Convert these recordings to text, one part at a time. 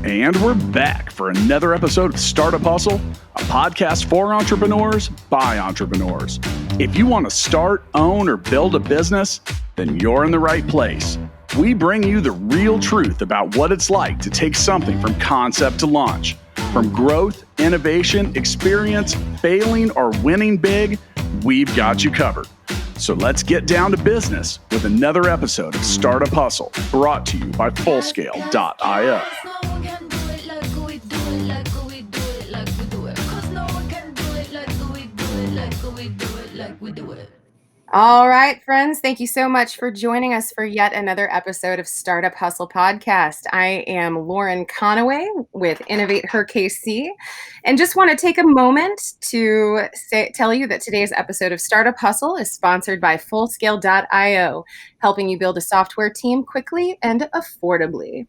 And we're back for another episode of Startup Hustle, a podcast for entrepreneurs by entrepreneurs. If you want to start, own, or build a business, then you're in the right place. We bring you the real truth about what it's like to take something from concept to launch. From growth, innovation, experience, failing, or winning big, we've got you covered. So let's get down to business with another episode of Startup Hustle, brought to you by Fullscale.io. All right, friends, thank you so much for joining us for yet another episode of Startup Hustle Podcast. I am Lauren Conaway with InnovateHER KC, and just want to take a moment to tell you that today's episode of Startup Hustle is sponsored by Fullscale.io, helping you build a software team quickly and affordably.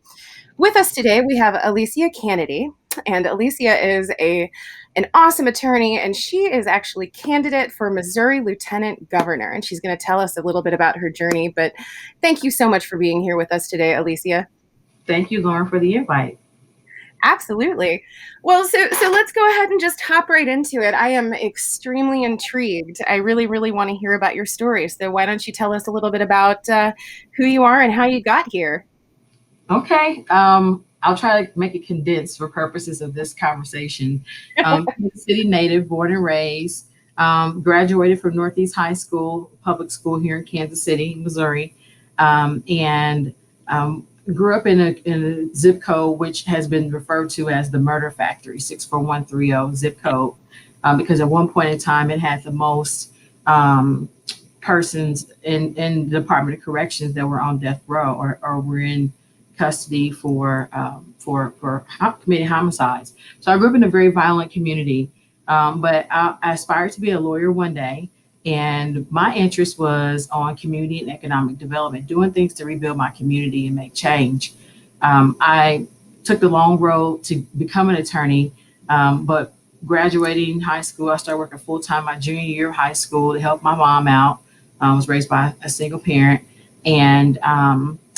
With us today, we have Alissia Canady, and Alissia is an awesome attorney, and she is actually candidate for Missouri Lieutenant Governor, and she's going to tell us a little bit about her journey. But thank you so much for being here with us today, Alissia. Thank you, Lauren, for the invite. Absolutely. Well, so let's go ahead and just hop right into it. I am extremely intrigued. I really, really want to hear about your story. So why don't you tell us a little bit about who you are and how you got here? Okay. I'll try to make it condensed for purposes of this conversation. City native, born and raised, graduated from Northeast High School, public school here in Kansas City, Missouri, and grew up in a zip code which has been referred to as the murder factory, 64130 zip code, because at one point in time it had the most persons in the Department of Corrections that were on death row or were in custody for committing homicides. So I grew up in a very violent community, but I aspired to be a lawyer one day. And my interest was on community and economic development, doing things to rebuild my community and make change. I took the long road to become an attorney, but graduating high school, I started working full time my junior year of high school to help my mom out. I was raised by a single parent, and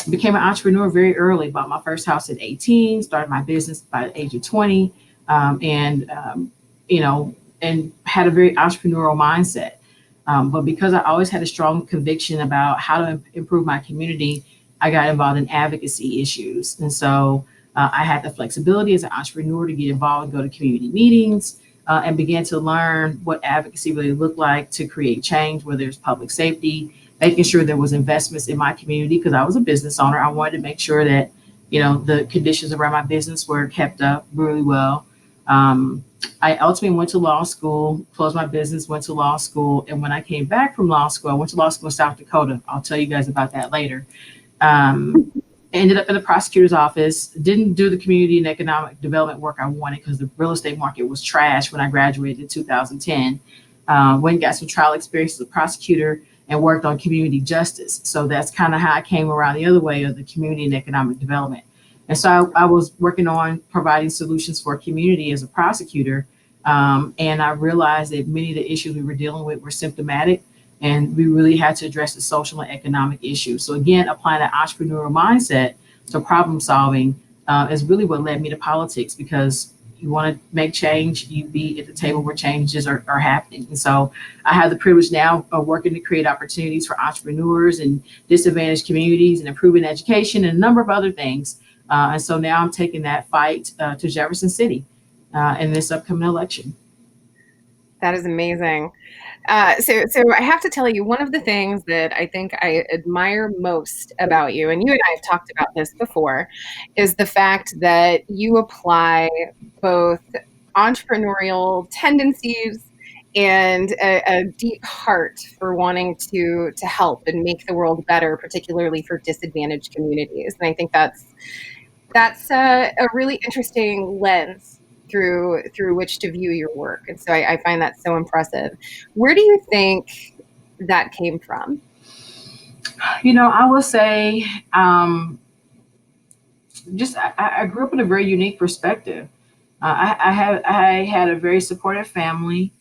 became an entrepreneur very early. Bought my first house at 18, started my business by the age of 20, and had a very entrepreneurial mindset. But because I always had a strong conviction about how to improve my community, I got involved in advocacy issues. And so I had the flexibility as an entrepreneur to get involved and go to community meetings, and began to learn what advocacy really looked like to create change, whether it's public safety, making sure there was investments in my community, because I was a business owner. I wanted to make sure that, the conditions around my business were kept up really well. I ultimately went to law school, closed my business, went to law school. And when I came back from law school, I went to law school in South Dakota. I'll tell you guys about that later. Ended up in the prosecutor's office, didn't do the community and economic development work I wanted because the real estate market was trash when I graduated in 2010. Went and got some trial experience as a prosecutor and worked on community justice. So that's kind of how I came around the other way of the community and economic development. And so I was working on providing solutions for a community as a prosecutor. And I realized that many of the issues we were dealing with were symptomatic, and we really had to address the social and economic issues. So again, applying that entrepreneurial mindset to problem solving is really what led me to politics, because you want to make change, you be at the table where changes are happening. And so I have the privilege now of working to create opportunities for entrepreneurs and disadvantaged communities and improving education and a number of other things. And so now I'm taking that fight to Jefferson City in this upcoming election. That is amazing. So I have to tell you, one of the things that I think I admire most about you, and you and I have talked about this before, is the fact that you apply both entrepreneurial tendencies and a deep heart for wanting to help and make the world better, particularly for disadvantaged communities. And I think that's a really interesting lens through which to view your work. And so I find that so impressive. Where do you think that came from? I will say, I grew up in a very unique perspective. I had a very supportive family,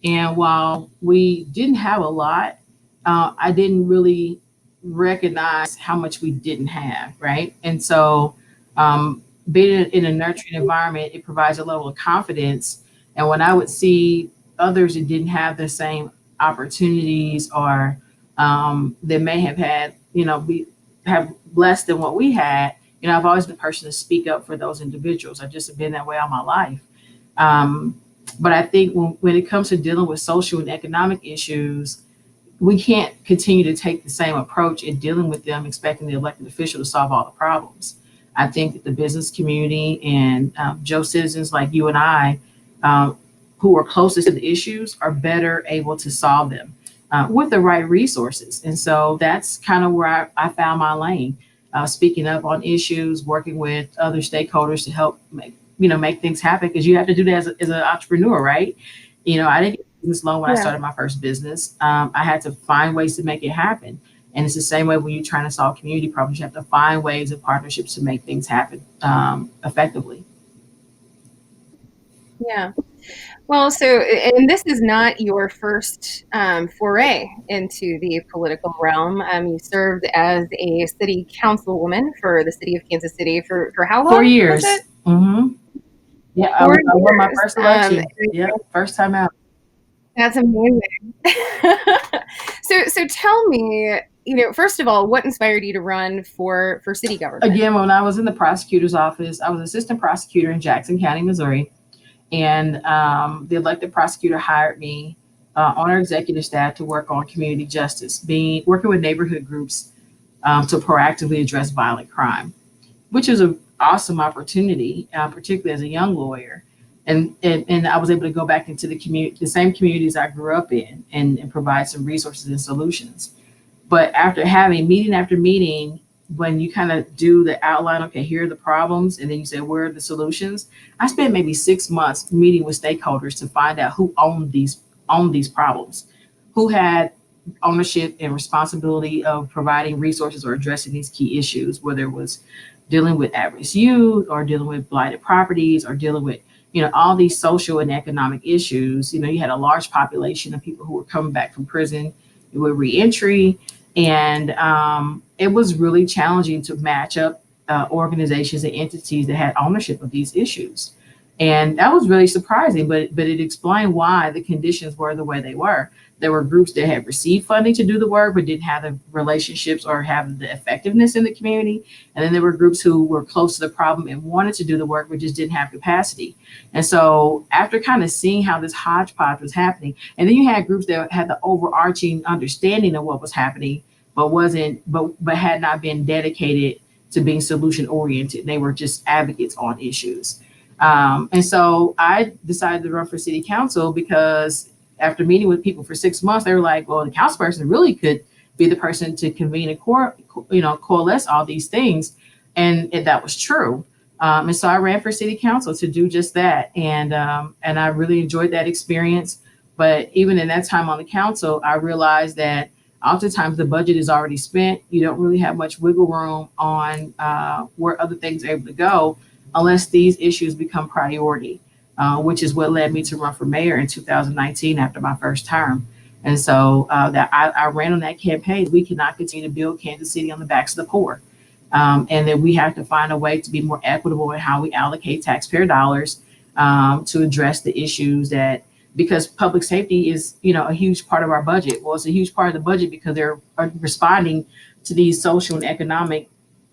and while we didn't have a lot, I didn't really recognize how much we didn't have, right? And so being in a nurturing environment, it provides a level of confidence. And when I would see others that didn't have the same opportunities, or that may have had, have less than what we had, I've always been the person to speak up for those individuals. I've just been that way all my life. But I think when it comes to dealing with social and economic issues, we can't continue to take the same approach in dealing with them, expecting the elected official to solve all the problems. I think that the business community and Joe citizens like you and I, who are closest to the issues, are better able to solve them with the right resources. And so that's kind of where I found my lane, speaking up on issues, working with other stakeholders to help make things happen, because you have to do that as an entrepreneur, right? I didn't get a business loan when I started my first business. I had to find ways to make it happen. And it's the same way when you're trying to solve community problems. You have to find ways and partnerships to make things happen effectively. Yeah. Well, and this is not your first foray into the political realm. You served as a city councilwoman for the city of Kansas City for how long? 4 years. Mm-hmm. Yeah, I won my first election. First time out. That's amazing. So tell me, first of all, what inspired you to run for city government? Again, when I was in the prosecutor's office, I was assistant prosecutor in Jackson County, Missouri. And the elected prosecutor hired me on our executive staff to work on community justice, working with neighborhood groups to proactively address violent crime, which is an awesome opportunity, particularly as a young lawyer. And I was able to go back into the same communities I grew up in, and provide some resources and solutions. But after having meeting after meeting, when you kind of do the outline, okay, here are the problems, and then you say, where are the solutions? I spent maybe 6 months meeting with stakeholders to find out who owned these problems, who had ownership and responsibility of providing resources or addressing these key issues, whether it was dealing with at-risk youth, or dealing with blighted properties, or dealing with all these social and economic issues. You had a large population of people who were coming back from prison with reentry. And it was really challenging to match up organizations and entities that had ownership of these issues. And that was really surprising, but it explained why the conditions were the way they were. There were groups that had received funding to do the work, but didn't have the relationships or have the effectiveness in the community. And then there were groups who were close to the problem and wanted to do the work, but just didn't have capacity. And so after kind of seeing how this hodgepodge was happening, and then you had groups that had the overarching understanding of what was happening, but had not been dedicated to being solution oriented. They were just advocates on issues. And so I decided to run for city council, because after meeting with people for 6 months, they were like, well, the council person really could be the person to convene and coalesce all these things. And that was true. And so I ran for city council to do just that. And I really enjoyed that experience. But even in that time on the council, I realized that oftentimes the budget is already spent. You don't really have much wiggle room on where other things are able to go unless these issues become priority, which is what led me to run for mayor in 2019 after my first term. And so that I ran on that campaign. We cannot continue to build Kansas City on the backs of the poor. And that we have to find a way to be more equitable in how we allocate taxpayer dollars to address the issues because public safety is, a huge part of our budget. Well, it's a huge part of the budget because they're responding to these social and economic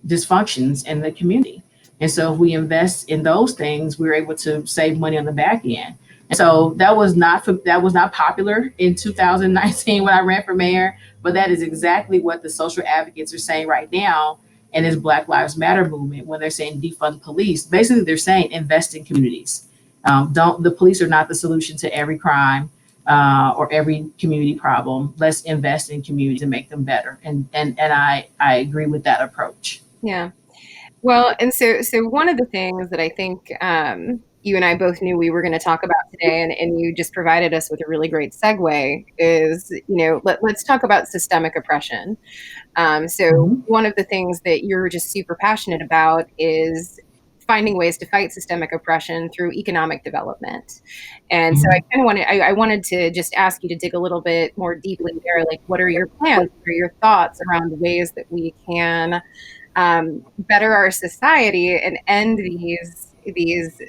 dysfunctions in the community. And so if we invest in those things, we're able to save money on the back end. And so that was not popular in 2019 when I ran for mayor, but that is exactly what the social advocates are saying right now. And this Black Lives Matter movement, when they're saying defund police, basically they're saying invest in communities. The police are not the solution to every crime or every community problem. Let's invest in communities and make them better. And I agree with that approach. Yeah. Well, and so one of the things that I think you and I both knew we were going to talk about today, and you just provided us with a really great segue, is, let's talk about systemic oppression. One of the things that you're just super passionate about is finding ways to fight systemic oppression through economic development. And so I wanted to just ask you to dig a little bit more deeply there. Like, what are your plans? What are your thoughts around ways that we can better our society and end these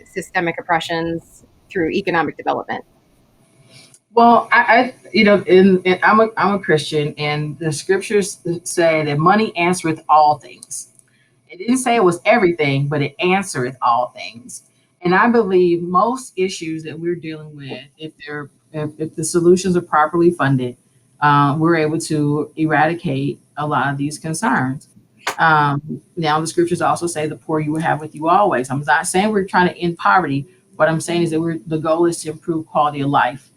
systemic oppressions through economic development? Well, I'm a Christian, and the scriptures say that money answereth all things. It didn't say it was everything, but it answereth all things. And I believe most issues that we're dealing with, if the solutions are properly funded, we're able to eradicate a lot of these concerns. Now, the scriptures also say, "The poor you will have with you always." I'm not saying we're trying to end poverty. What I'm saying is that the goal is to improve quality of life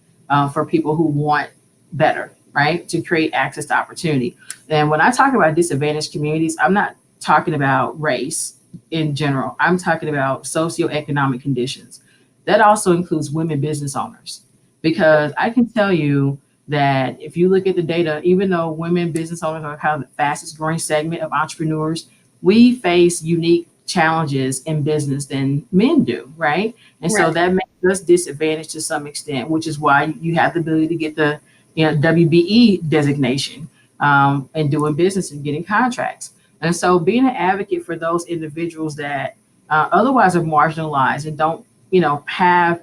for people who want better, right? To create access to opportunity. And when I talk about disadvantaged communities, I'm not talking about race in general. I'm talking about socioeconomic conditions. That also includes women business owners, because I can tell you that if you look at the data, even though women business owners are kind of the fastest growing segment of entrepreneurs, we face unique challenges in business than men do, right? And so that makes us disadvantaged to some extent, which is why you have the ability to get the WBE designation and doing business and getting contracts. And so being an advocate for those individuals that otherwise are marginalized and don't, have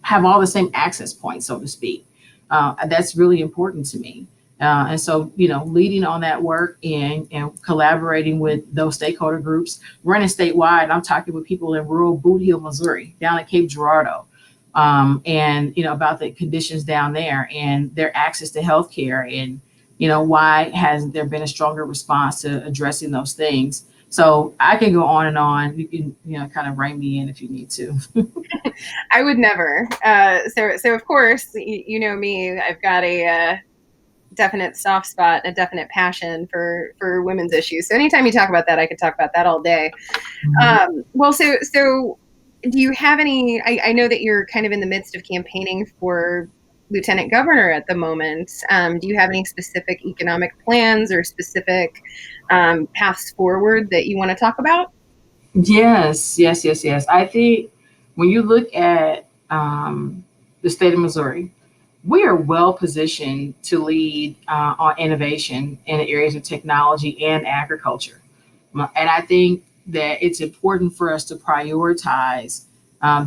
have all the same access points, so to speak. That's really important to me. And so, leading on that work and collaborating with those stakeholder groups, running statewide, I'm talking with people in rural Boot Hill, Missouri, down at Cape Girardeau, and, about the conditions down there and their access to healthcare, and, why hasn't there been a stronger response to addressing those things? So I can go on and on. You can, kind of rein me in if you need to. I would never. So of course, you know me, I've got a definite soft spot, a definite passion for women's issues. So anytime you talk about that, I could talk about that all day. Well, so do you have any, I know that you're kind of in the midst of campaigning for lieutenant governor at the moment. Do you have any specific economic plans or specific paths forward that you want to talk about? Yes. I think when you look at the state of Missouri, we are well positioned to lead on innovation in the areas of technology and agriculture. And I think that it's important for us to prioritize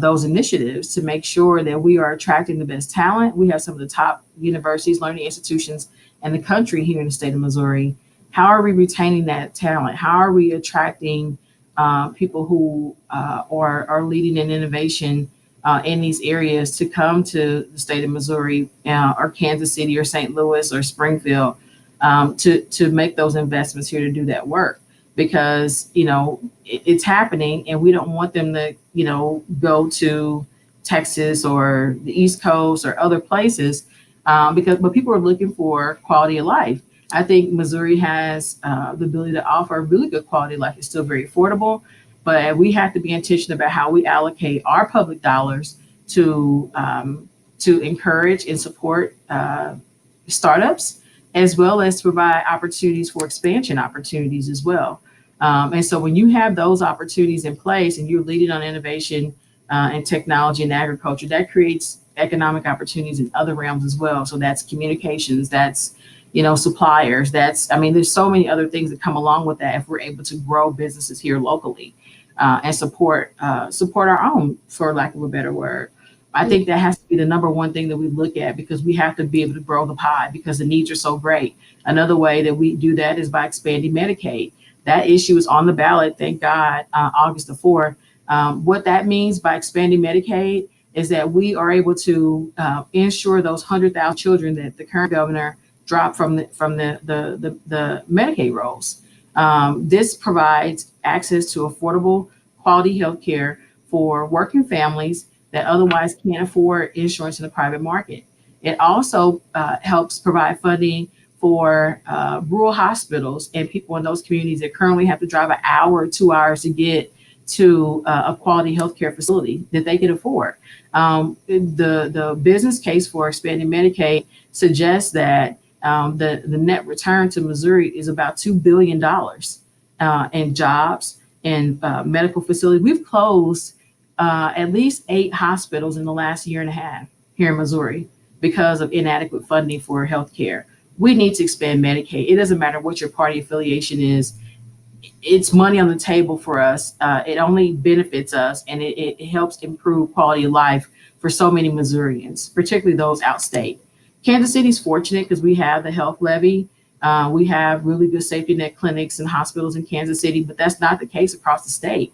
those initiatives to make sure that we are attracting the best talent. We have some of the top universities, learning institutions in the country here in the state of Missouri. How are we retaining that talent? How are we attracting people who are leading in innovation in these areas to come to the state of Missouri or Kansas City or St. Louis or Springfield to make those investments here to do that work? Because, it's happening, and we don't want them to, go to Texas or the East Coast or other places but people are looking for quality of life. I think Missouri has the ability to offer a really good quality of life. It's still very affordable, but we have to be intentional about how we allocate our public dollars to encourage and support startups, as well as to provide opportunities for expansion opportunities as well. And so when you have those opportunities in place and you're leading on innovation and technology and agriculture, that creates economic opportunities in other realms as well. So that's communications, that's suppliers, there's so many other things that come along with that if we're able to grow businesses here locally and support our own, for lack of a better word. I think that has to be the number one thing that we look at, because we have to be able to grow the pie because the needs are so great. Another way that we do that is by expanding Medicaid. That issue is on the ballot, thank God, August the 4th. What that means by expanding Medicaid is that we are able to ensure those 100,000 children that the current governor dropped from the Medicaid rolls. This provides access to affordable, quality health care for working families that otherwise can't afford insurance in the private market. It also helps provide funding for rural hospitals and people in those communities that currently have to drive an hour or 2 hours to get to a quality healthcare facility that they can afford. The business case for expanding Medicaid suggests that the net return to Missouri is about $2 billion in jobs and medical facilities. We've closed at least 8 hospitals in the last year and a half here in Missouri because of inadequate funding for healthcare. we need to expand Medicaid. It doesn't matter what your party affiliation is. It's money on the table for us. It only benefits us, and it helps improve quality of life for so many Missourians, particularly those outstate. Kansas City's fortunate because we have the health levy. We have really good safety net clinics and hospitals in Kansas City, but that's not the case across the state.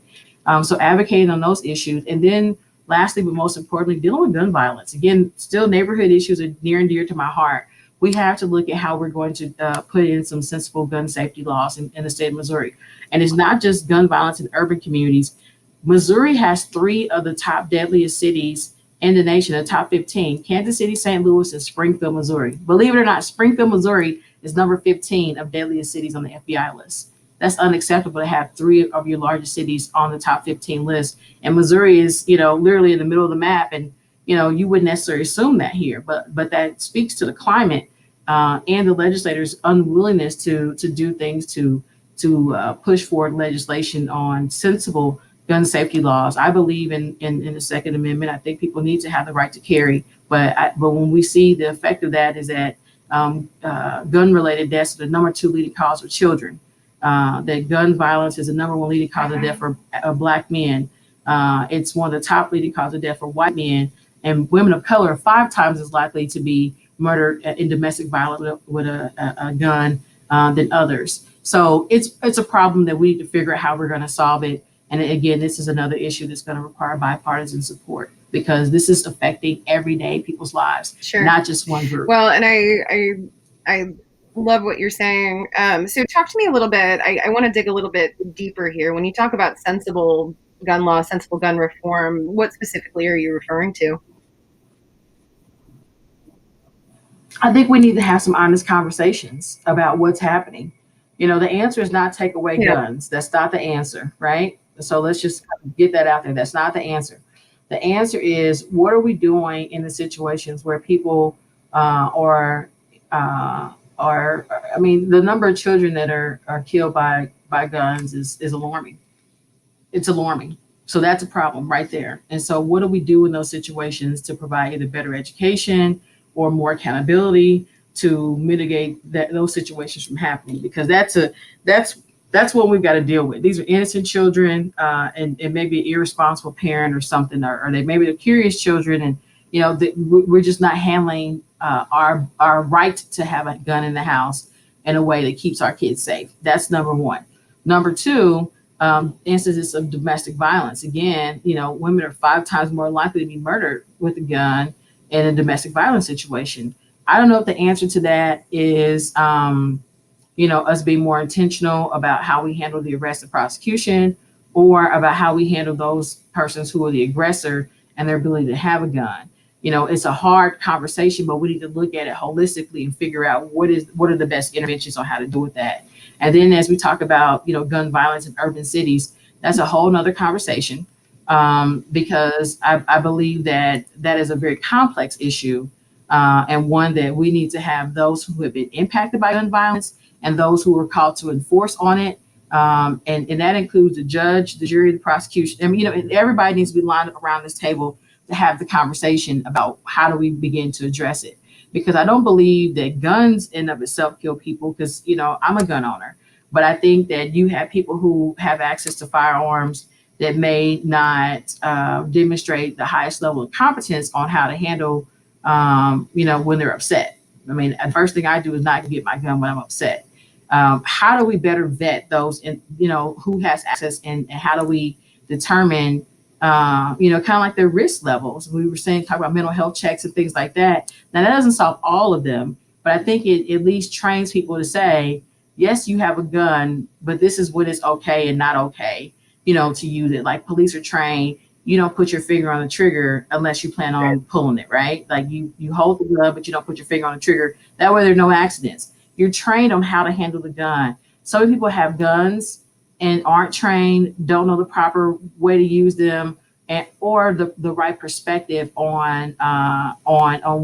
So advocating on those issues. And then lastly, but most importantly, dealing with gun violence. Again, still neighborhood issues are near and dear to my heart. We have to look at how we're going to put in some sensible gun safety laws in the state of Missouri. And it's not just gun violence in urban communities. Missouri has 3 of the top deadliest cities in the nation, the top 15, Kansas City, St. Louis, and Springfield, Missouri. Believe it or not, Springfield, Missouri is number 15 of deadliest cities on the FBI list. That's unacceptable to have 3 of your largest cities on the top 15 list. And Missouri is, literally in the middle of the map. And, you wouldn't necessarily assume that here, but that speaks to the climate and the legislators' unwillingness to do things to push forward legislation on sensible gun safety laws. I believe in the Second Amendment. I think people need to have the right to carry. But when we see the effect of that is that gun-related deaths are the number 2 leading cause of children. That gun violence is the number 1 leading cause of death for Black men. It's one of the top leading causes of death for white men, and women of color are 5 times as likely to be murdered in domestic violence with a gun than others. So it's a problem that we need to figure out how we're going to solve it. And again, this is another issue that's going to require bipartisan support because this is affecting everyday people's lives, Sure. Not just one group. Well, and I love what you're saying. So talk to me a little bit. I want to dig a little bit deeper here. When you talk about sensible gun law, sensible gun reform, what specifically are you referring to? I think we need to have some honest conversations about what's happening. The answer is not take away guns. That's not the answer, right? So let's just get that out there. That's not the answer. The answer is, what are we doing in the situations where people the number of children that are killed by guns is alarming. It's alarming. So that's a problem right there. And so what do we do in those situations to provide either better education or more accountability to mitigate those situations from happening? Because that's what we've got to deal with. These are innocent children, and maybe an irresponsible parent or something, or they maybe they're curious children, and we're just not handling our right to have a gun in the house in a way that keeps our kids safe. That's number 1. Number 2, instances of domestic violence. Again, women are 5 times more likely to be murdered with a gun in a domestic violence situation. I don't know if the answer to that is us being more intentional about how we handle the arrest and prosecution, or about how we handle those persons who are the aggressor and their ability to have a gun. It's a hard conversation, but we need to look at it holistically and figure out what are the best interventions on how to deal with that. And then as we talk about, gun violence in urban cities, that's a whole nother conversation because I believe that is a very complex issue and one that we need to have those who have been impacted by gun violence and those who are called to enforce on it. And that includes the judge, the jury, the prosecution. Everybody needs to be lined up around this table to have the conversation about how do we begin to address it. Because I don't believe that guns in of itself kill people, because, I'm a gun owner. But I think that you have people who have access to firearms that may not demonstrate the highest level of competence on how to handle, when they're upset. The first thing I do is not get my gun when I'm upset. How do we better vet those, who has access, and how do we determine, kind of like their risk levels? We were talk about mental health checks and things like that. Now, that doesn't solve all of them, but I think it at least trains people to say, yes, you have a gun, but this is what is okay and not okay, to use it. Like police are trained, you don't put your finger on the trigger unless you plan on pulling it, right? Like you hold the gun, but you don't put your finger on the trigger. That way there are no accidents. You're trained on how to handle the gun. Some people have guns and aren't trained, don't know the proper way to use them, or the right perspective on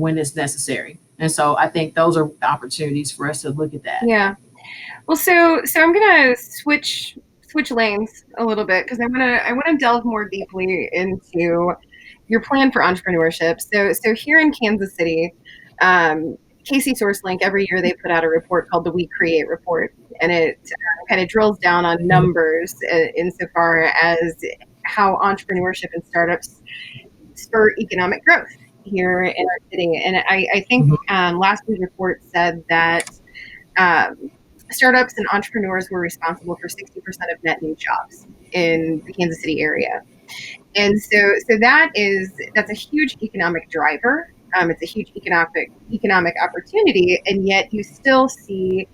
when it's necessary. And so I think those are opportunities for us to look at that. Yeah. Well, so I'm gonna switch lanes a little bit because I want to delve more deeply into your plan for entrepreneurship. So here in Kansas City, Casey SourceLink, every year they put out a report called the We Create report, and it kind of drills down on numbers insofar as how entrepreneurship and startups spur economic growth here in our city. And I think last week's report said that startups and entrepreneurs were responsible for 60% of net new jobs in the Kansas City area. And so that's a huge economic driver. It's a huge economic opportunity, and yet you still see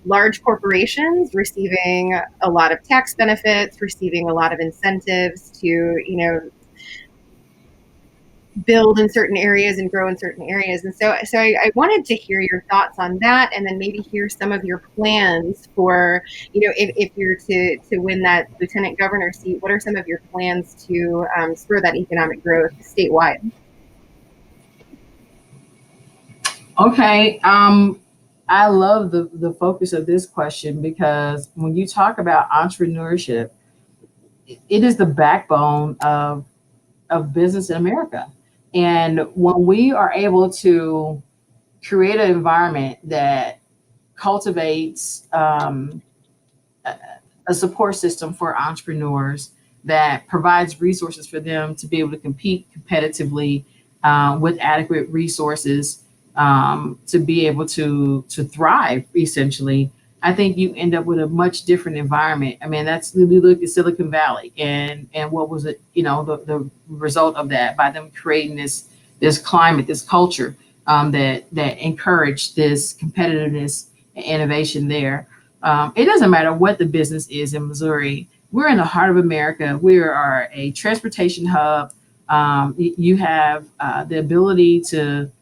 large corporations receiving a lot of tax benefits, receiving a lot of incentives to, build in certain areas and grow in certain areas. And so I wanted to hear your thoughts on that, and then maybe hear some of your plans for, if you're to win that lieutenant governor seat, what are some of your plans to spur that economic growth statewide? Okay. I love the focus of this question, because when you talk about entrepreneurship, it is the backbone of business in America. And when we are able to create an environment that cultivates a support system for entrepreneurs, that provides resources for them to be able to compete competitively with adequate resources, to be able to thrive, essentially, I think you end up with a much different environment. I mean, we look at Silicon Valley and what was it, the result of that, by them creating this climate, this culture that encouraged this competitiveness and innovation there. It doesn't matter what the business is in Missouri. We're in the heart of America. We are a transportation hub. You have the ability to,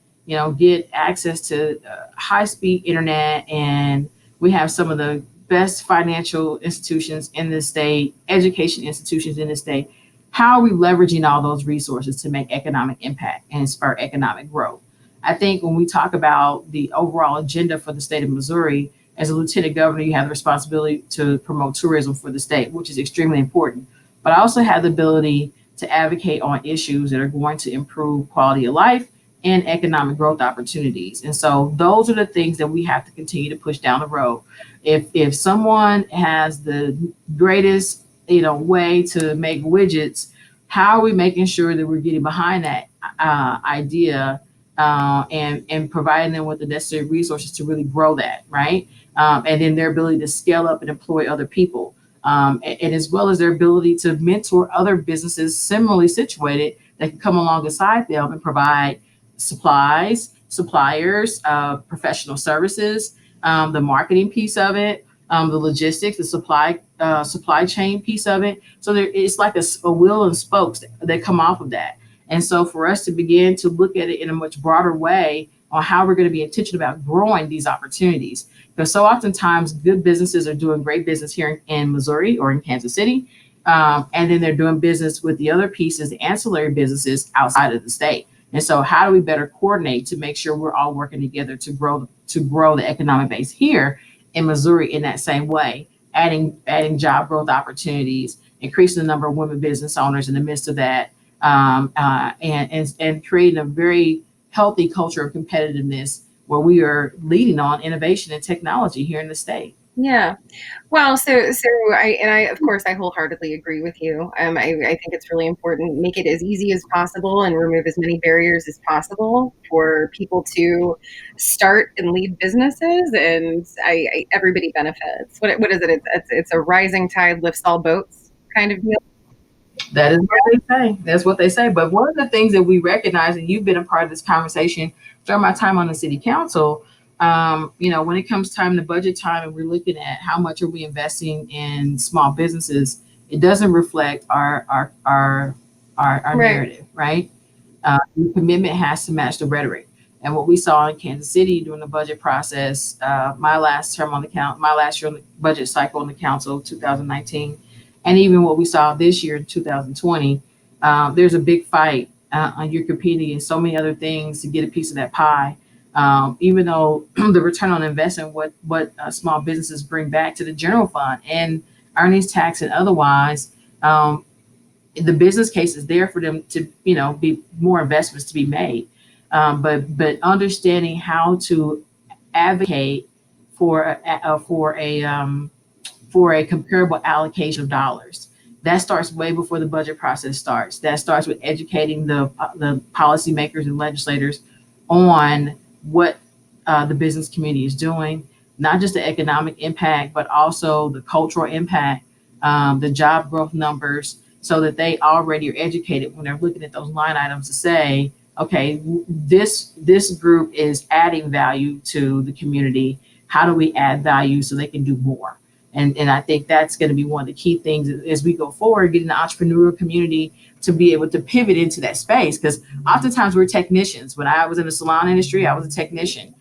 get access to high-speed internet, and we have some of the best financial institutions in the state, education institutions in the state. How are we leveraging all those resources to make economic impact and spur economic growth? I think when we talk about the overall agenda for the state of Missouri, as a lieutenant governor, you have the responsibility to promote tourism for the state, which is extremely important. But I also have the ability to advocate on issues that are going to improve quality of life and economic growth opportunities. And so those are the things that we have to continue to push down the road. If someone has the greatest, way to make widgets, how are we making sure that we're getting behind that idea and providing them with the necessary resources to really grow that, right? And then their ability to scale up and employ other people, and as well as their ability to mentor other businesses similarly situated that can come alongside them and provide supplies, suppliers, professional services, the marketing piece of it, the logistics, the supply chain piece of it. So it's like a wheel and spokes that come off of that. And so for us to begin to look at it in a much broader way on how we're going to be intentional about growing these opportunities, because so oftentimes good businesses are doing great business here in Missouri or in Kansas City, and then they're doing business with the other pieces, the ancillary businesses outside of the state. And so how do we better coordinate to make sure we're all working together to grow the economic base here in Missouri in that same way, adding job growth opportunities, increasing the number of women business owners in the midst of that, and creating a very healthy culture of competitiveness where we are leading on innovation and technology here in the state. Yeah. Well, so I of course I wholeheartedly agree with you. I think it's really important, make it as easy as possible and remove as many barriers as possible for people to start and lead businesses, and everybody benefits. What is it? It's a rising tide lifts all boats kind of deal. That is what they say. That's what they say. But one of the things that we recognize, and you've been a part of this conversation during my time on the city council, when it comes time to budget time and we're looking at how much are we investing in small businesses, it doesn't reflect our narrative, right? The commitment has to match the rhetoric. And what we saw in Kansas City during the budget process, my last year on the budget cycle on the council, 2019, and even what we saw this year in 2020, there's a big fight. You're competing in so many other things to get a piece of that pie. Even though the return on investment, what small businesses bring back to the general fund and earnings tax and otherwise, the business case is there for them to, be more investments to be made. But understanding how to advocate for a comparable allocation of dollars. That starts way before the budget process starts. That starts with educating the policymakers and legislators on what the business community is doing, not just the economic impact, but also the cultural impact, the job growth numbers, so that they already are educated when they're looking at those line items to say, okay, this group is adding value to the community. How do we add value so they can do more? And I think that's going to be one of the key things as we go forward, getting the entrepreneurial community to be able to pivot into that space. Because oftentimes we're technicians. When I was in the salon industry, I was a technician.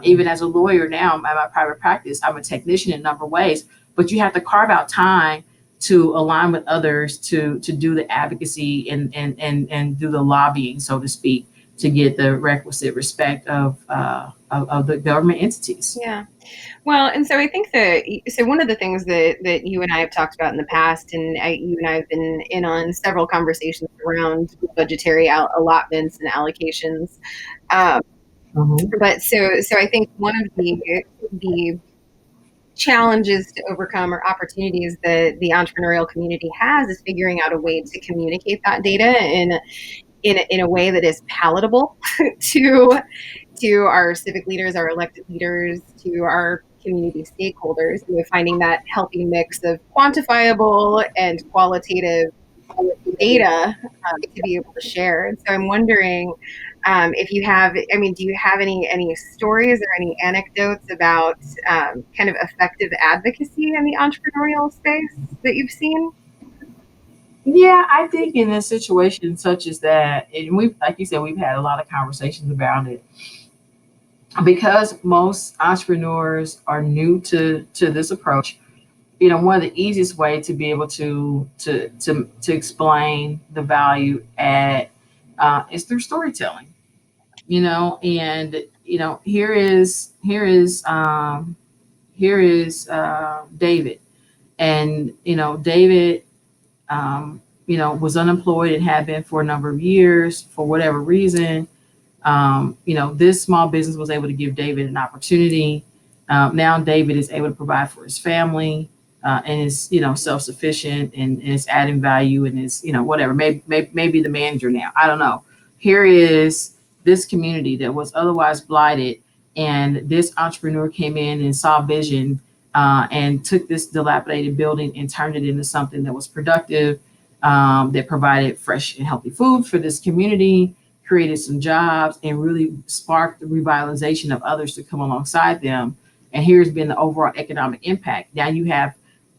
Even as a lawyer now, at my private practice, I'm a technician in a number of ways. But you have to carve out time to align with others to do the advocacy and do the lobbying, so to speak, to get the requisite respect of the government entities. Yeah. Well, and so I think so one of the things that you and I have talked about in the past, and you and I have been in on several conversations around budgetary allotments and allocations. But so I think one of the challenges to overcome or opportunities that the entrepreneurial community has is figuring out a way to communicate that data in a way that is palatable to our civic leaders, our elected leaders, to our community stakeholders, finding that healthy mix of quantifiable and qualitative data to be able to share. And so I'm wondering if you have, do you have any stories or any anecdotes about kind of effective advocacy in the entrepreneurial space that you've seen? Yeah, I think in a situation such as that, and like you said, we've had a lot of conversations about it. Because most entrepreneurs are new to this approach, one of the easiest way to be able to explain the value add is through storytelling. And here is David, and David was unemployed and had been for a number of years for whatever reason. This small business was able to give David an opportunity. Now David is able to provide for his family and is, self-sufficient and is adding value and is, whatever, maybe the manager now. I don't know. Here is this community that was otherwise blighted, and this entrepreneur came in and saw vision and took this dilapidated building and turned it into something that was productive, that provided fresh and healthy food for this community, created some jobs, and really sparked the revitalization of others to come alongside them. And here's been the overall economic impact. Now you have,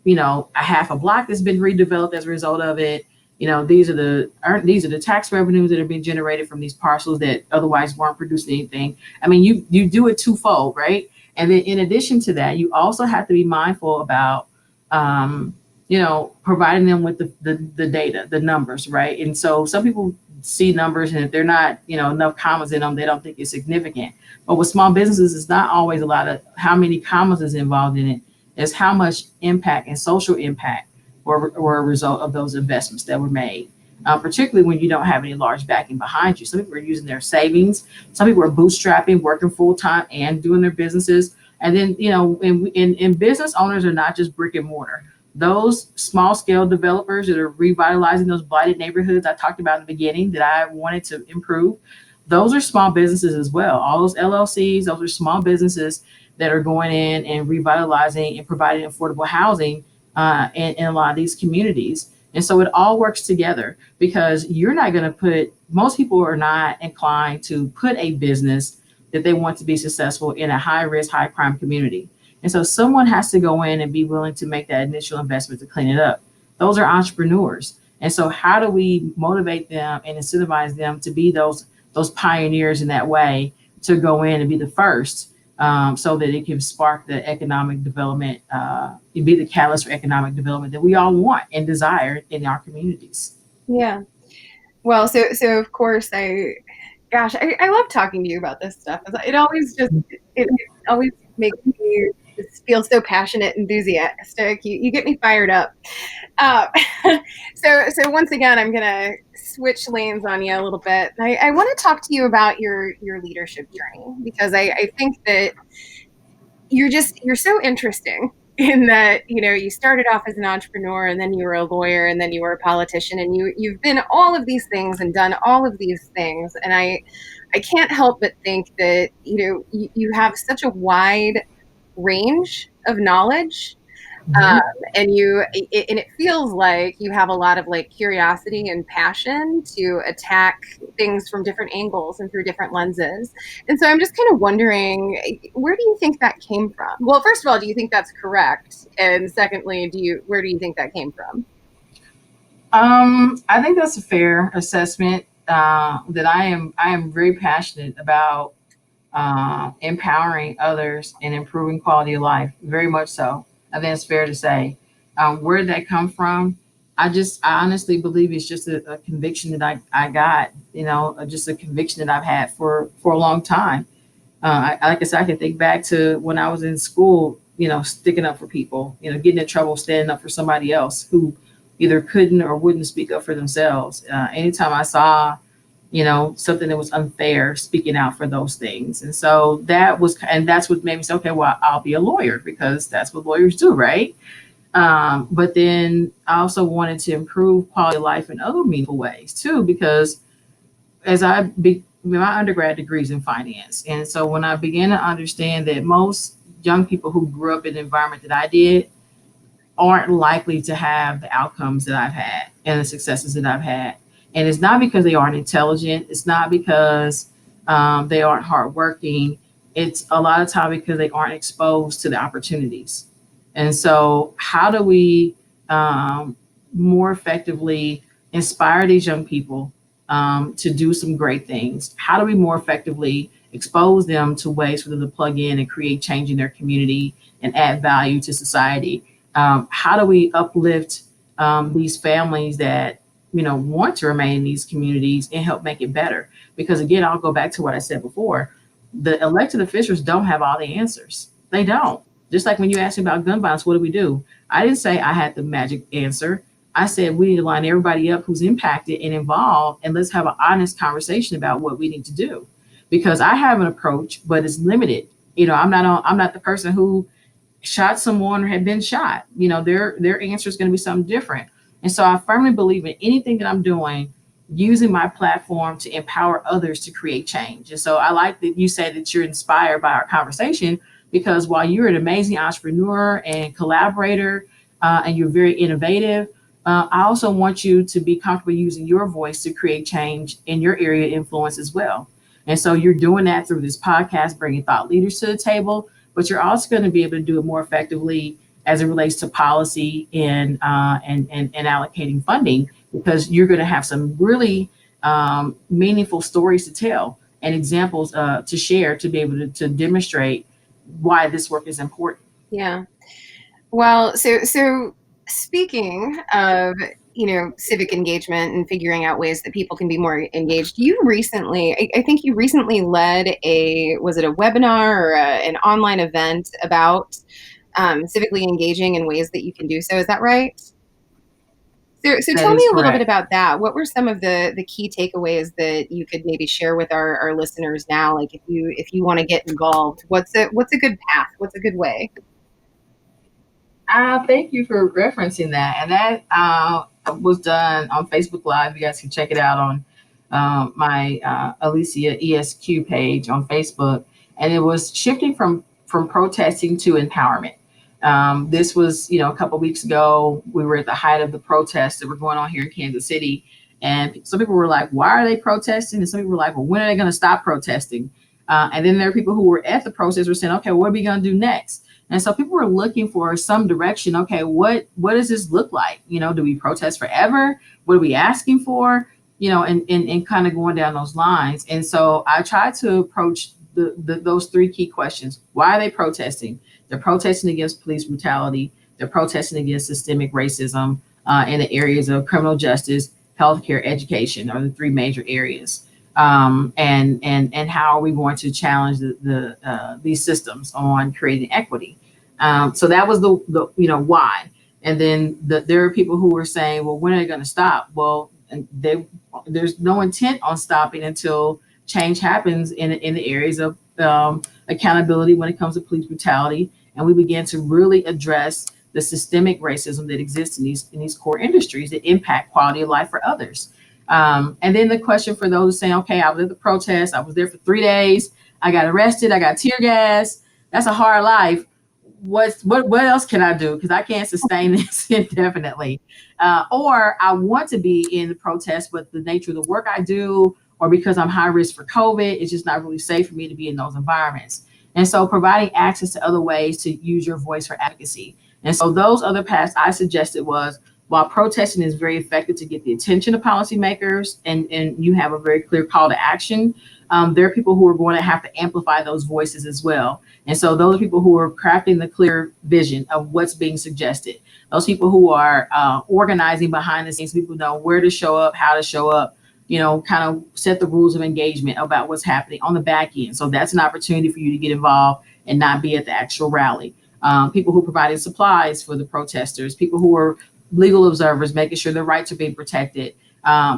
a half a block that's been redeveloped as a result of it. These are the tax revenues that are being generated from these parcels that otherwise weren't producing anything. I mean, you do it twofold, right? And then in addition to that, you also have to be mindful about, providing them with the data, the numbers, right? And so some people see numbers, and if they're not, enough commas in them, they don't think it's significant. But with small businesses, it's not always a lot of how many commas is involved in it. It's how much impact and social impact were a result of those investments that were made. Particularly when you don't have any large backing behind you. Some people are using their savings. Some people are bootstrapping, working full time and doing their businesses. And then, in business owners are not just brick and mortar. Those small scale developers that are revitalizing those blighted neighborhoods I talked about in the beginning that I wanted to improve, those are small businesses as well. All those LLCs, those are small businesses that are going in and revitalizing and providing affordable housing in a lot of these communities. And so it all works together, because you're not going to most people are not inclined to put a business that they want to be successful in a high risk, high crime community. And so someone has to go in and be willing to make that initial investment to clean it up. Those are entrepreneurs. And so how do we motivate them and incentivize them to be those pioneers in that way, to go in and be the first, so that it can spark the economic development, be the catalyst for economic development that we all want and desire in our communities. Yeah. Well, so of course I love talking to you about this stuff. It always makes me feel so passionate, enthusiastic. You get me fired up. So once again, I'm gonna switch lanes on you a little bit. I want to talk to you about your leadership journey, because I think that you're so interesting in that, you started off as an entrepreneur, and then you were a lawyer, and then you were a politician, and you've been all of these things and done all of these things. And I can't help but think that, you have such a wide range of knowledge. Mhm. And it feels like you have a lot of like curiosity and passion to attack things from different angles and through different lenses. And so I'm just kind of wondering, where do you think that came from? Well, first of all, do you think that's correct? And secondly, where do you think that came from? I think that's a fair assessment. That I am very passionate about empowering others and improving quality of life. Very much so. I think it's fair to say. Where did that come from? I honestly believe it's just a conviction that I got, just a conviction that I've had for a long time. Like I said, I can think back to when I was in school, sticking up for people, getting in trouble, standing up for somebody else who either couldn't or wouldn't speak up for themselves. Anytime I saw, something that was unfair, speaking out for those things. And so that's what made me say, okay, well, I'll be a lawyer, because that's what lawyers do, right? But then I also wanted to improve quality of life in other meaningful ways too, because my undergrad degree is in finance. And so when I began to understand that most young people who grew up in the environment that I did aren't likely to have the outcomes that I've had and the successes that I've had. And it's not because they aren't intelligent. It's not because they aren't hardworking. It's a lot of time because they aren't exposed to the opportunities. And so how do we more effectively inspire these young people to do some great things? How do we more effectively expose them to ways for them to plug in and create change in their community and add value to society? How do we uplift these families that want to remain in these communities and help make it better? Because again, I'll go back to what I said before. The elected officials don't have all the answers. They don't. Just like when you asked me about gun violence, what do we do? I didn't say I had the magic answer. I said we need to line everybody up who's impacted and involved, and let's have an honest conversation about what we need to do. Because I have an approach, but it's limited. I'm not the person who shot someone or had been shot. Their answer is going to be something different. And so I firmly believe in anything that I'm doing, using my platform to empower others to create change. And so I like that you said that you're inspired by our conversation, because while you're an amazing entrepreneur and collaborator, and you're very innovative, I also want you to be comfortable using your voice to create change in your area of influence as well. And so you're doing that through this podcast, bringing thought leaders to the table, but you're also going to be able to do it more effectively as it relates to policy and allocating funding, because you're going to have some really meaningful stories to tell and examples to share to be able to demonstrate why this work is important. Yeah. Well, so speaking of, civic engagement and figuring out ways that people can be more engaged, I think you recently led was it a webinar or an online event about civically engaging in ways that you can do so. Is that right? So That tell me is a little bit correct. about that. What were some of the key takeaways that you could maybe share with our listeners now? Like if you want to get involved, what's a good path? What's a good way? Thank you for referencing that. And that was done on Facebook Live. You guys can check it out on my Alissia ESQ page on Facebook. And it was shifting from protesting to empowerment. This was, a couple of weeks ago. We were at the height of the protests that were going on here in Kansas City. And some people were like, why are they protesting? And some people were like, well, when are they going to stop protesting? And then there are people who were at the protest were saying, okay, what are we going to do next? And so people were looking for some direction. Okay, what does this look like? Do we protest forever? What are we asking for? And kind of going down those lines. And so I tried to approach those three key questions. Why are they protesting? They're protesting against police brutality. They're protesting against systemic racism in the areas of criminal justice, healthcare, education are the three major areas. And how are we going to challenge these systems on creating equity? So that was the why. And then there are people who were saying, well, when are they going to stop? Well, there's no intent on stopping until change happens in the areas of accountability when it comes to police brutality, and we begin to really address the systemic racism that exists in these core industries that impact quality of life for others. And then the question for those saying, okay, I was at the protest, I was there for 3 days, I got arrested, I got tear gas. That's a hard life. What else can I do? Because I can't sustain this indefinitely. Or I want to be in the protest, but the nature of the work I do, or because I'm high risk for COVID, it's just not really safe for me to be in those environments. And so providing access to other ways to use your voice for advocacy. And so those other paths I suggested was, while protesting is very effective to get the attention of policymakers, and you have a very clear call to action, there are people who are going to have to amplify those voices as well. And so those are people who are crafting the clear vision of what's being suggested. Those people who are organizing behind the scenes, people know where to show up, how to show up, kind of set the rules of engagement about what's happening on the back end. So that's an opportunity for you to get involved and not be at the actual rally. People who provided supplies for the protesters, people who are legal observers, making sure their rights are being protected.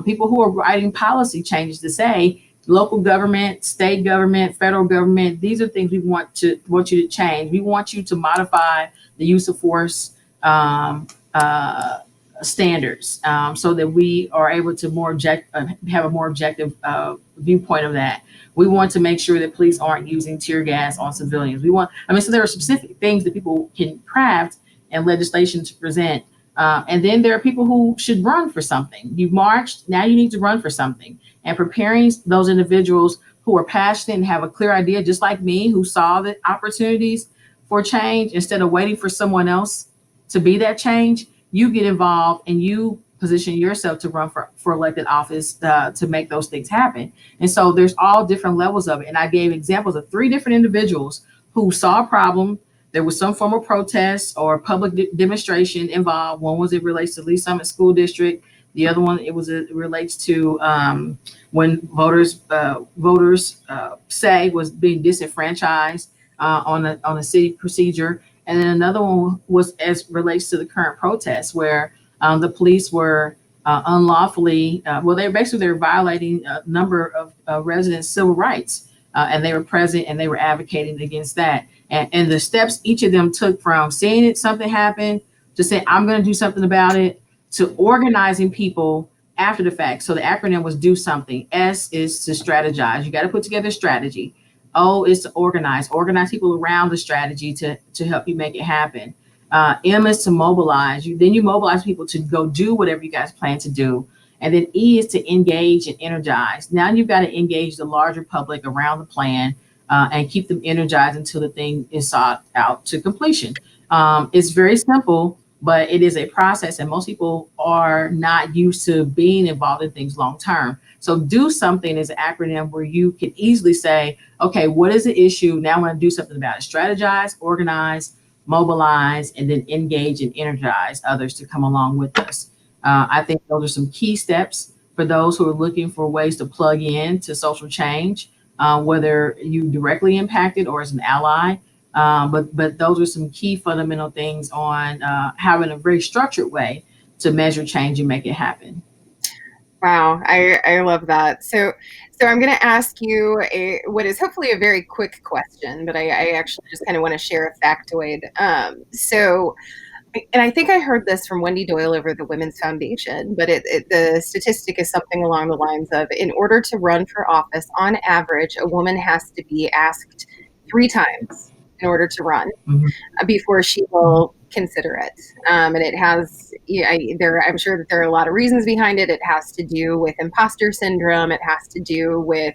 People who are writing policy changes to say, local government, state government, federal government, these are things we want you to change. We want you to modify the use of force standards so that we are able to have a more objective viewpoint of that. We want to make sure that police aren't using tear gas on civilians. So there are specific things that people can craft and legislation to present. And then there are people who should run for something. You've marched, now you need to run for something. And preparing those individuals who are passionate and have a clear idea, just like me, who saw the opportunities for change, instead of waiting for someone else to be that change, you get involved and you position yourself to run for elected office to make those things happen. And so there's all different levels of it. And I gave examples of 3 different individuals who saw a problem. There was some form of protest or public demonstration involved. One was it relates to Lee Summit School District. The other one, it relates to when voters say was being disenfranchised on a city procedure. And then another one was as relates to the current protests where the police were unlawfully, they were violating a number of residents' civil rights. And they were present and they were advocating against that. And the steps each of them took from seeing something happen to say, I'm going to do something about it, to organizing people after the fact. So the acronym was do something. S is to strategize. You got to put together a strategy. O is to organize people around the strategy to help you make it happen. M is to mobilize. You mobilize people to go do whatever you guys plan to do. And then E is to engage and energize. Now you've got to engage the larger public around the plan and keep them energized until the thing is sought out to completion. It's very simple, but it is a process, and most people are not used to being involved in things long term. So do something is an acronym where you can easily say, okay, what is the issue? Now I want to do something about it. Strategize, organize, mobilize, and then engage and energize others to come along with us. I think those are some key steps for those who are looking for ways to plug in to social change, whether you directly impacted or as an ally. But those are some key fundamental things on having a very structured way to measure change and make it happen. Wow, I love that. So I'm going to ask you what is hopefully a very quick question, but I actually just kind of want to share a factoid. And I think I heard this from Wendy Doyle over the Women's Foundation, but the statistic is something along the lines of, in order to run for office, on average, a woman has to be asked 3 times in order to run before she will consider it. And it has, I'm sure that there are a lot of reasons behind it. It has to do with imposter syndrome. It has to do with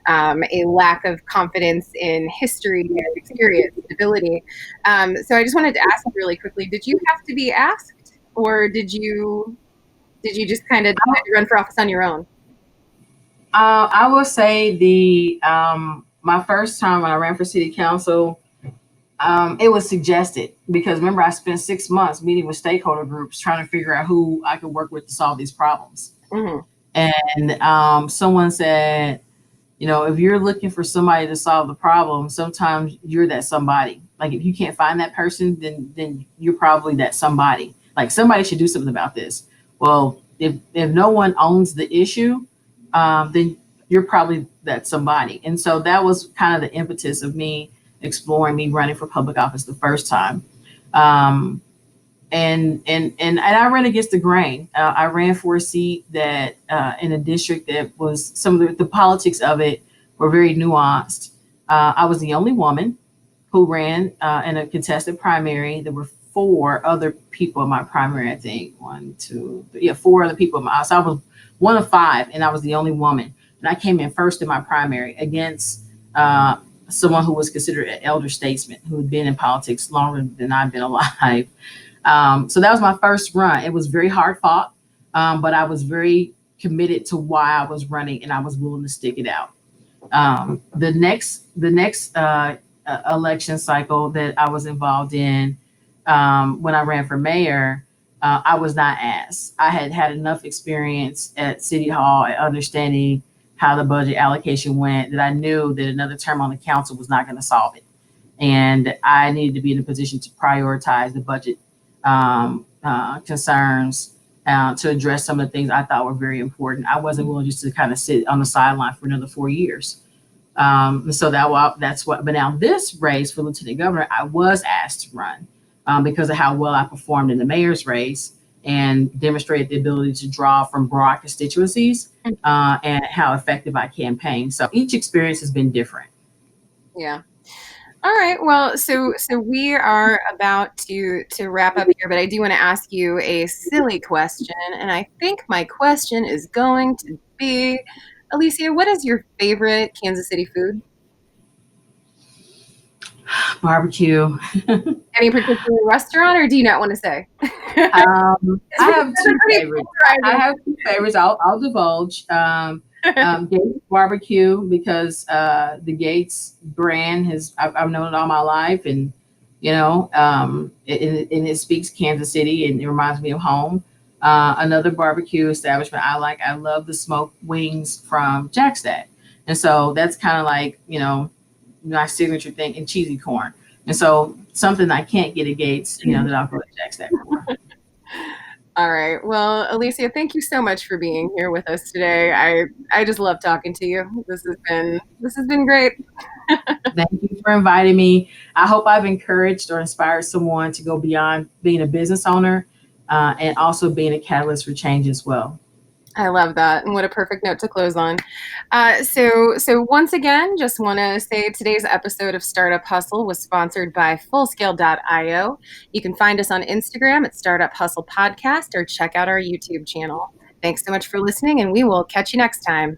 a lack of confidence in history and experience, ability. So I just wanted to ask you really quickly, did you have to be asked, or did you just kind of run for office on your own? I will say my first time when I ran for city council, it was suggested, because remember, I spent 6 months meeting with stakeholder groups trying to figure out who I could work with to solve these problems. Mm-hmm. And someone said, if you're looking for somebody to solve the problem, sometimes you're that somebody. Like, if you can't find that person, then you're probably that somebody. Like, somebody should do something about this. Well, if no one owns the issue, then you're probably that somebody. And so that was kind of the impetus of me exploring me running for public office the first time. And I ran against the grain. I ran for a seat that in a district that was some of the politics of it were very nuanced. I was the only woman who ran in a contested primary. There were 4 other people in my primary, I think. 4 other people in my, so I was one of 5, and I was the only woman. And I came in first in my primary against someone who was considered an elder statesman who had been in politics longer than I've been alive. So that was my first run. It was very hard fought, but I was very committed to why I was running, and I was willing to stick it out. The next election cycle that I was involved in, when I ran for mayor, I was not asked. I had enough experience at City Hall and understanding how the budget allocation went that I knew that another term on the council was not going to solve it. And I needed to be in a position to prioritize the budget concerns to address some of the things I thought were very important. I wasn't willing just to kind of sit on the sideline for another 4 years. So that's what, but now this race for lieutenant governor, I was asked to run because of how well I performed in the mayor's race and demonstrated the ability to draw from broad constituencies and how effective I campaigned. So each experience has been different. Yeah. All right. Well, so we are about to wrap up here, but I do want to ask you a silly question, and I think my question is going to be, Alissia, what is your favorite Kansas City food? Barbecue. Any particular restaurant, or do you not want to say? I have 2 favorites. I'll divulge. Gates Barbecue, because the Gates brand I've known it all my life, and it speaks Kansas City, and it reminds me of home. Another barbecue establishment I love the smoked wings from Jack Stack, and so that's kind of like my signature thing, and cheesy corn. And so something I can't get at Gates, that I'll go to Jack Stack for. All right. Well, Alissia, thank you so much for being here with us today. I just love talking to you. This has been great. Thank you for inviting me. I hope I've encouraged or inspired someone to go beyond being a business owner and also being a catalyst for change as well. I love that. And what a perfect note to close on. So once again, just want to say today's episode of Startup Hustle was sponsored by Fullscale.io. You can find us on Instagram at Startup Hustle Podcast or check out our YouTube channel. Thanks so much for listening, and we will catch you next time.